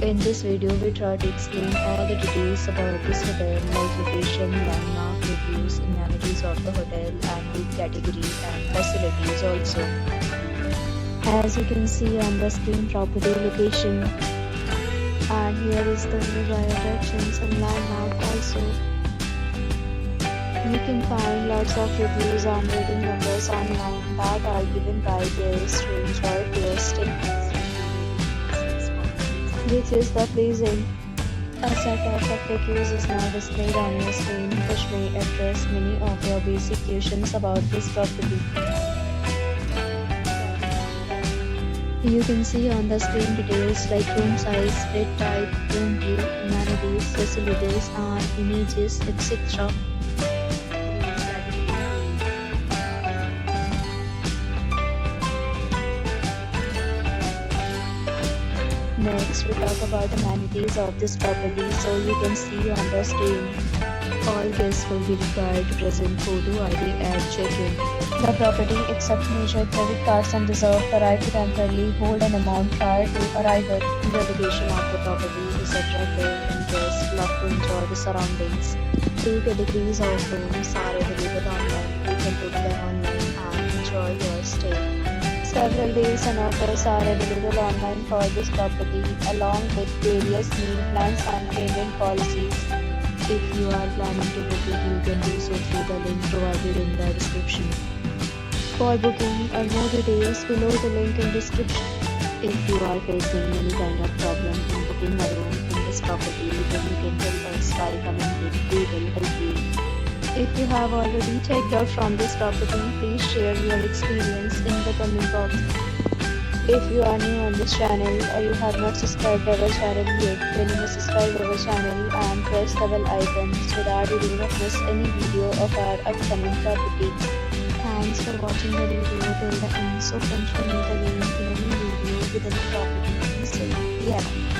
In this video, we try to explain all the details about this hotel, like location, landmark, reviews, amenities of the hotel, and room category and facilities also. As you can see on the screen, property location, and here is the nearby attractions and landmark also. You can find lots of reviews and rating numbers online that are given by guests to enjoy their stay. This is the pleasing. A set of reviews is now displayed on your screen, which may address many of your basic questions about this property. You can see on the screen details like room size, bed type, room view, amenities, facilities, and images, etc. Next, we talk about amenities of this property. So you can see on the screen, all guests will be required to present photo ID at check-in. The property accepts major credit cards and reserves the right to temporarily hold an amount prior to arrival. The location of the property is attractive and guests love to enjoy the surroundings. 2 categories of rooms are available online. You can book them online and enjoy your stay. Several days and offers are available online for this property, along with various meal plans and payment policies. If you are planning to book it, you can do so through the link provided in the description. For booking or more details, below the link in description. If you are facing any kind of problem in booking a room in this property, then you can tell us by commenting. We will help you. If you have already checked out from this property, please share your experience in the comment box. If you are new on this channel or you have not subscribed our channel yet, then you must subscribe our channel and press the bell icon so that you do not miss any video of our upcoming property. Thanks for watching the video till the end. So friends, will meet again in a new video with a new property. So yeah.